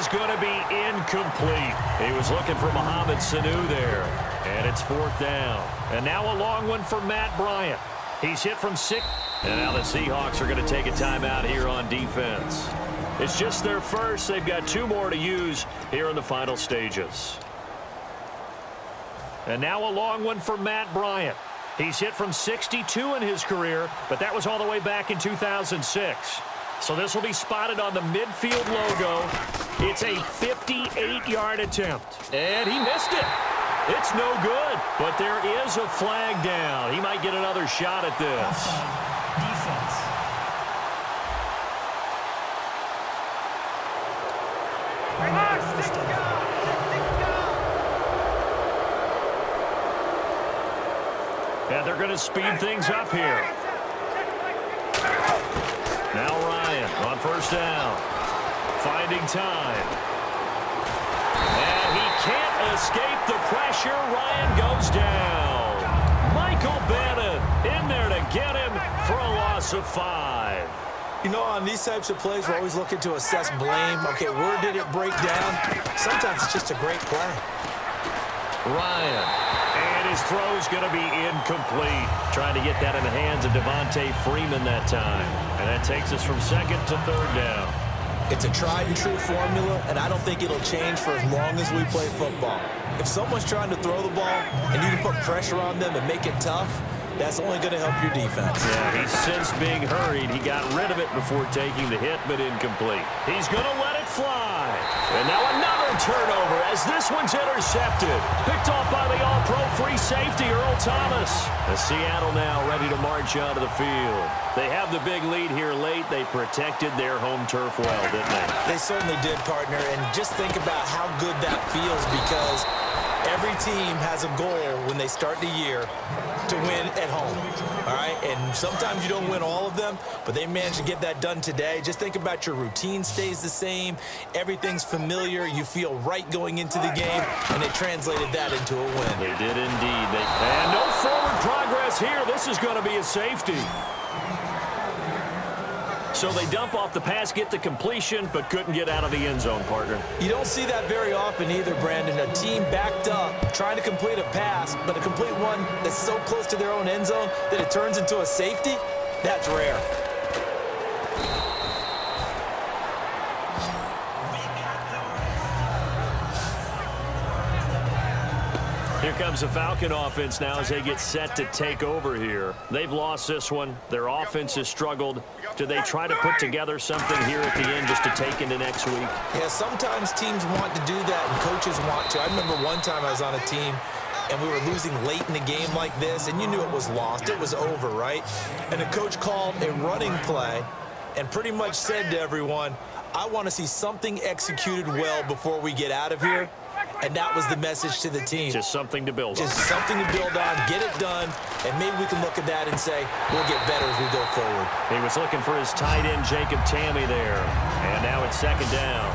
is going to be incomplete. He was looking for Mohamed Sanu there. And it's 4th down. And now a long one for Matt Bryant. He's hit from 6. And now the Seahawks are going to take a timeout here on defense. It's just their first. They've got 2 more to use here in the final stages. And now a long one for Matt Bryant. He's hit from 62 in his career, but that was all the way back in 2006. So this will be spotted on the midfield logo. It's a 58-yard attempt. And he missed it. It's no good, but there is a flag down. He might get another shot at this. Defense. And they're going to speed things up here. Now Ryan on 1st down. Finding time. And he can't escape the pressure. Ryan goes down. Michael Bannon in there to get him for a loss of 5. You know, on these types of plays, we're always looking to assess blame. Okay, where did it break down? Sometimes it's just a great play. Ryan. And his throw's going to be incomplete. Trying to get that in the hands of Devontae Freeman that time. And that takes us from 2nd to 3rd down. It's a tried-and-true formula, and I don't think it'll change for as long as we play football. If someone's trying to throw the ball and you can put pressure on them and make it tough, that's only going to help your defense. Yeah, he's since being hurried. He got rid of it before taking the hit, but incomplete. He's going to let it fly. And now another turnover as this one's intercepted. Picked off by the all-pro free safety, Earl Thomas. And Seattle now ready to march onto the field. They have the big lead here late. They protected their home turf well, didn't they? They certainly did, partner. And just think about how good that feels, because every team has a goal when they start the year to win at home, all right? And sometimes you don't win all of them, but they managed to get that done today. Just think about your routine stays the same. Everything's familiar. You feel right going into the game, and they translated that into a win. They did indeed. And no forward progress here. This is going to be a safety. So they dump off the pass, get the completion, but couldn't get out of the end zone, partner. You don't see that very often either, Brandon. A team backed up, trying to complete a pass, but a complete one that's so close to their own end zone that it turns into a safety, that's rare. Here comes the Falcon offense now as they get set to take over here. They've lost this one. Their offense has struggled. Do they try to put together something here at the end just to take into next week? Yeah, sometimes teams want to do that and coaches want to. I remember one time I was on a team and we were losing late in the game like this, and you knew it was lost. It was over, right? And the coach called a running play and pretty much said to everyone, I want to see something executed well before we get out of here. And that was the message to the team. Just something to build on. Just something to build on, get it done, and maybe we can look at that and say, we'll get better as we go forward. He was looking for his tight end, Jacob Tammy, there. And now it's 2nd down.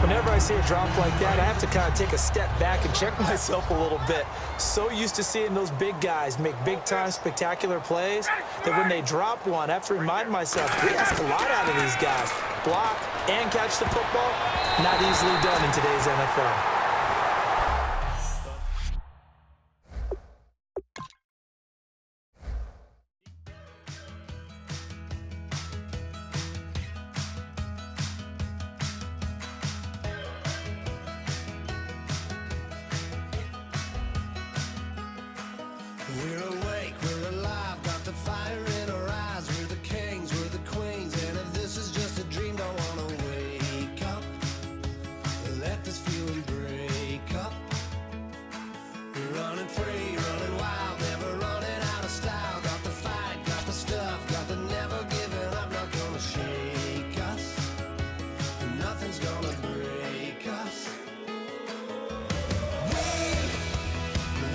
Whenever I see a drop like that, I have to kind of take a step back and check myself a little bit. So used to seeing those big guys make big-time spectacular plays that when they drop one, I have to remind myself, we ask a lot out of these guys. Block and catch the football, not easily done in today's NFL. We're awake, we're alive, got the fire in our eyes. We're the kings, we're the queens, and if this is just a dream, don't wanna wake up. Let this feeling break up. We're running free, running wild, never running out of style. Got the fight, got the stuff, got the never giving up. Not gonna shake us, nothing's gonna break us.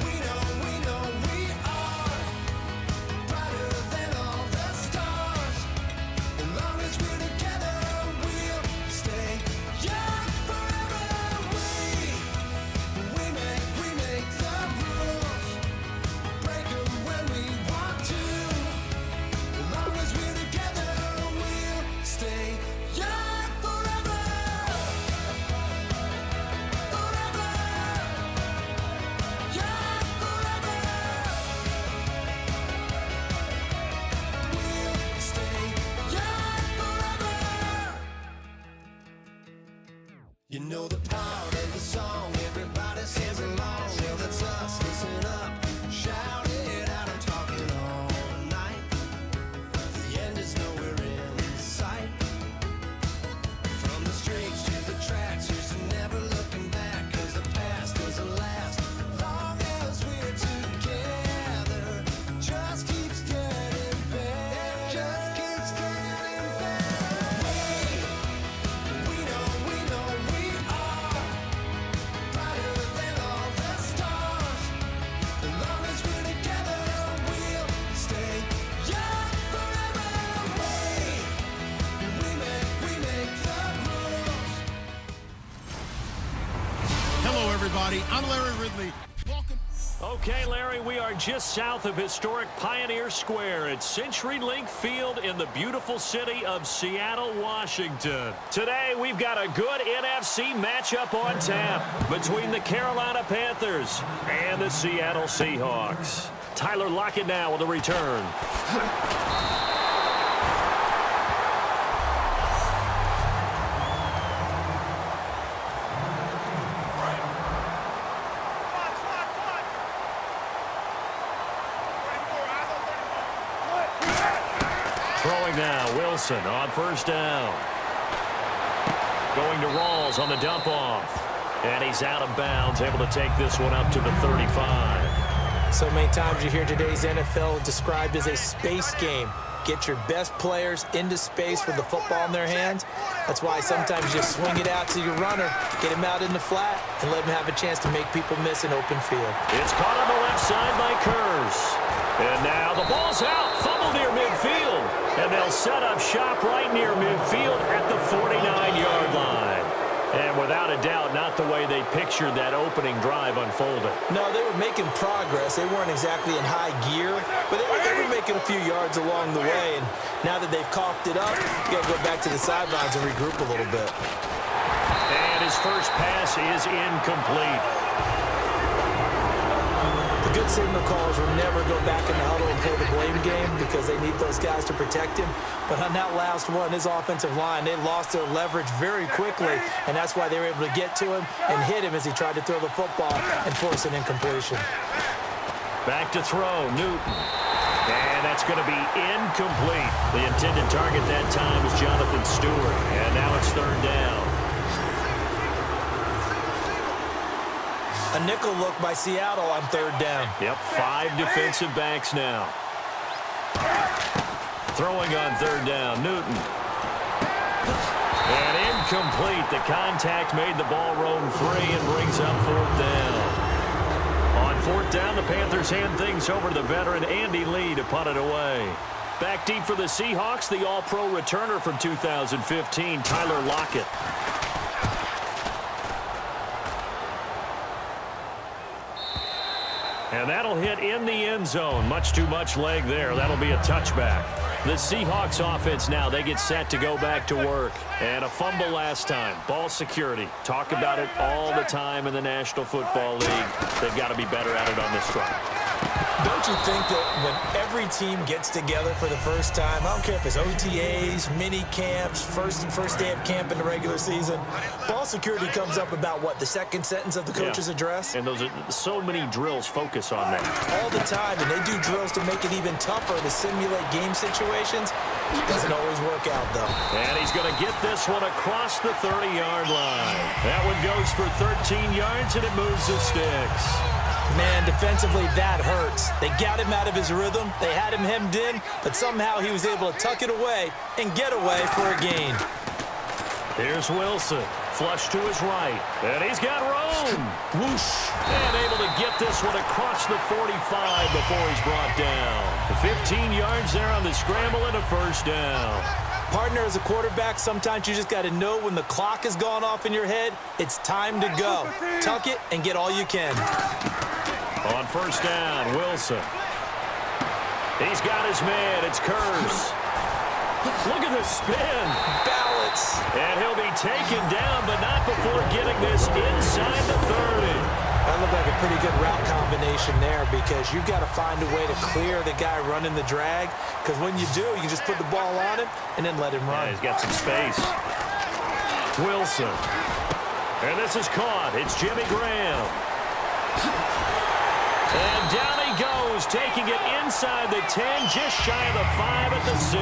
We know we are You know the part of the song, everybody sings along. Well, that's us, listen up, shout it out, I'm talking all night. The end is nowhere in sight. From the streets to the tracks, here's to never looking back, cause the past doesn't last. Long as we're together, just keeps getting better. Just keeps getting better. We know we are brighter than all the stars. As long as we're together, we'll stay young forever. We make the rules. Hello, everybody. I'm Larry Ridley. Welcome. Okay, Larry, we are just south of historic Pioneer Square at CenturyLink Field in the beautiful city of Seattle, Washington. Today, we've got a good NFC matchup on tap between the Carolina Panthers and the Seattle Seahawks. Tyler Lockett now with the return. Throwing now, Wilson on first down. Going to Rawls on the dump off. And he's out of bounds, able to take this one up to the 35. So many times you hear today's NFL described as a space game. Get your best players into space with the football in their hands. That's why sometimes you just swing it out to your runner, get him out in the flat, and let him have a chance to make people miss an open field. It's caught on the left side by Kurz. And now the ball's out, fumble near midfield. And they'll set up shop right near midfield at the 49-yard line. And without a doubt, not the way they pictured that opening drive unfolding. No, they were making progress. They weren't exactly in high gear, but they were making a few yards along the way. And now that they've coughed it up, you got to go back to the sidelines and regroup a little bit. And his first pass is incomplete. The good signal callers will never go back in the huddle and play the blame game because they need those guys to protect him. But on that last one, his offensive line, they lost their leverage very quickly, and that's why they were able to get to him and hit him as he tried to throw the football and force an incompletion. Back to throw, Newton. And that's going to be incomplete. The intended target that time was Jonathan Stewart. And now it's third down. A nickel look by Seattle on third down. Yep, 5 defensive backs now. Throwing on third down, Newton. And incomplete. The contact made the ball roam free and brings up fourth down. On fourth down, the Panthers hand things over to the veteran Andy Lee to punt it away. Back deep for the Seahawks, the All-Pro returner from 2015, Tyler Lockett. And that'll hit in the end zone. Much too much leg there. That'll be a touchback. The Seahawks offense now, they get set to go back to work. And a fumble last time. Ball security. Talk about it all the time in the National Football League. They've got to be better at it on this front. Don't you think that when every team gets together for the first time, I don't care if it's OTAs, mini camps, first day of camp in the regular season, ball security comes up about, what, the second sentence of the coach's address? And those are so many drills focus on that. All the time, and they do drills to make it even tougher to simulate game situations. Doesn't always work out, though. And he's going to get this one across the 30-yard line. That one goes for 13 yards, and it moves the sticks. Man, defensively, that hurts. They got him out of his rhythm. They had him hemmed in, but somehow he was able to tuck it away and get away for a gain. Here's Wilson. Flush to his right. And he's got room. Whoosh. And able to get this one across the 45 before he's brought down. 15 yards there on the scramble and a first down. Partner, as a quarterback, sometimes you just got to know when the clock has gone off in your head, it's time to go. Tuck it and get all you can. On first down, Wilson. He's got his man. It's Kurz. Look at the spin. Balance. And he'll be taken down, but not before getting this inside the 30. That looked like a pretty good route combination there because you've got to find a way to clear the guy running the drag because when you do, you can just put the ball on him and then let him run. Yeah, he's got some space. Wilson. And this is caught. It's Jimmy Graham. And down he goes, taking it inside the 10, just shy of the 5 at the 6.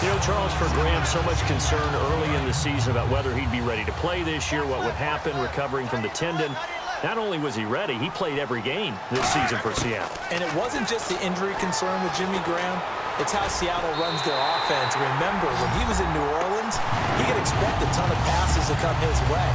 You know, Charles, for Graham, so much concern early in the season about whether he'd be ready to play this year, what would happen recovering from the tendon. Not only was he ready, he played every game this season for Seattle. And it wasn't just the injury concern with Jimmy Graham. It's how Seattle runs their offense. Remember, when he was in New Orleans, he could expect a ton of passes to come his way.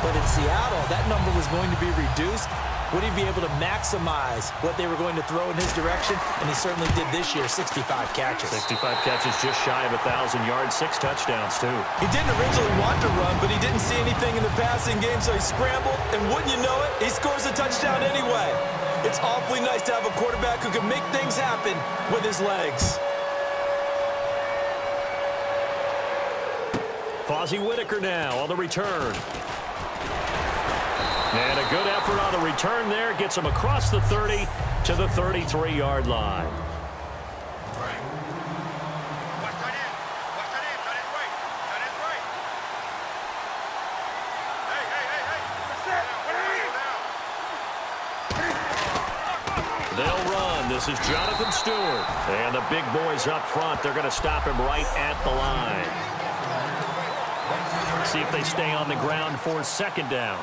But in Seattle, that number was going to be reduced. Would he be able to maximize what they were going to throw in his direction? And he certainly did this year, 65 catches. 65 catches, just shy of 1,000 yards, 6 touchdowns, too. He didn't originally want to run, but he didn't see anything in the passing game, so he scrambled. And wouldn't you know it, he scores a touchdown anyway. It's awfully nice to have a quarterback who can make things happen with his legs. Fozzie Whitaker now on the return. And a good effort on the return there. Gets him across the 30 to the 33-yard line. They'll run. This is Jonathan Stewart. And the big boys up front, they're going to stop him right at the line. See if they stay on the ground for second down.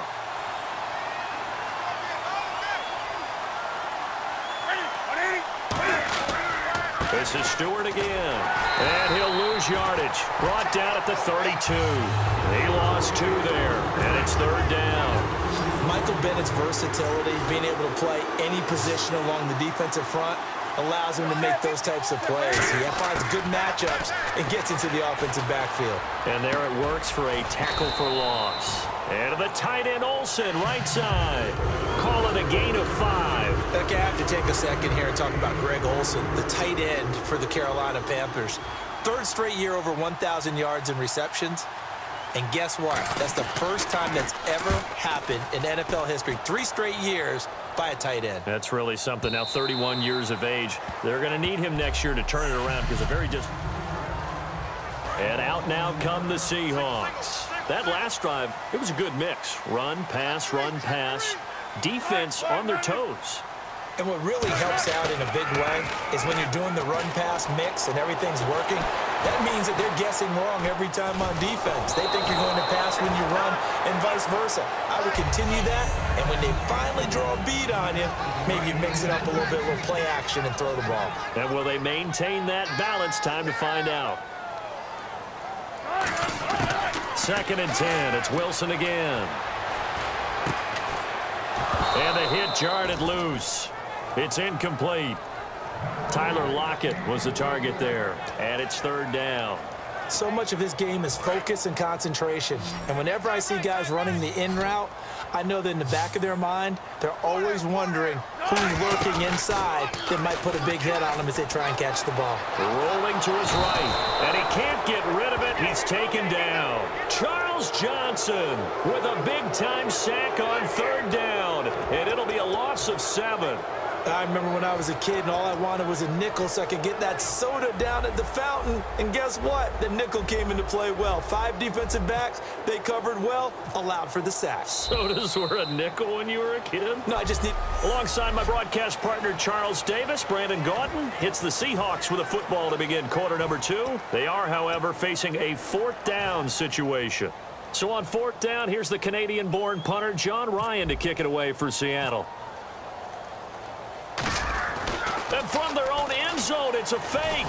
This is Stewart again. And he'll lose yardage. Brought down at the 32. He lost 2 there. And it's third down. Michael Bennett's versatility, being able to play any position along the defensive front, allows him to make those types of plays. He finds good matchups and gets into the offensive backfield. And there it works for a tackle for loss. And the tight end Olsen, right side. Call it a gain of 5. Okay, I have to take a second here and talk about Greg Olsen, the tight end for the Carolina Panthers. 3rd straight year over 1,000 yards in receptions. And guess what? That's the first time that's ever happened in NFL history. 3 straight years by a tight end. That's really something. Now 31 years of age. They're going to need him next year to turn it around because they're very And out now come the Seahawks. That last drive, it was a good mix. Run, pass, defense on their toes. And what really helps out in a big way is when you're doing the run-pass mix and everything's working, that means that they're guessing wrong every time on defense. They think you're going to pass when you run and vice versa. I would continue that, and when they finally draw a beat on you, maybe you mix it up a little bit, a little play action, and throw the ball. And will they maintain that balance? Time to find out. 2nd and 10. It's Wilson again. And the hit jarred it loose. It's incomplete. Tyler Lockett was the target there. And it's 3rd down. So much of his game is focus and concentration. And whenever I see guys running the in route, I know that in the back of their mind, they're always wondering who's lurking inside that might put a big hit on them as they try and catch the ball. Rolling to his right, and he can't get rid of it. He's taken down. Charles Johnson with a big-time sack on 3rd down, and it'll be a loss of 7. I remember when I was a kid and all I wanted was a nickel so I could get that soda down at the fountain. And guess what? The nickel came into play well. 5 defensive backs, they covered well, allowed for the sack. Sodas were a nickel when you were a kid? No, I just need... Alongside my broadcast partner, Charles Davis, Brandon Gaudin hits the Seahawks with a football to begin quarter number 2. They are, however, facing a 4th down situation. So on 4th down, here's the Canadian-born punter, John Ryan, to kick it away for Seattle. And from their own end zone, it's a fake.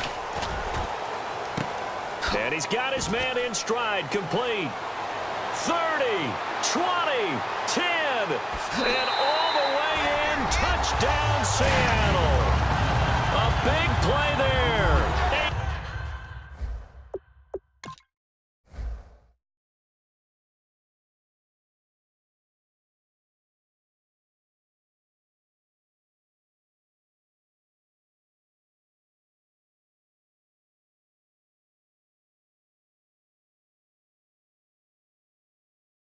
And he's got his man in stride, complete. 30, 20, 10, and all the way in, touchdown Seattle. A big play there.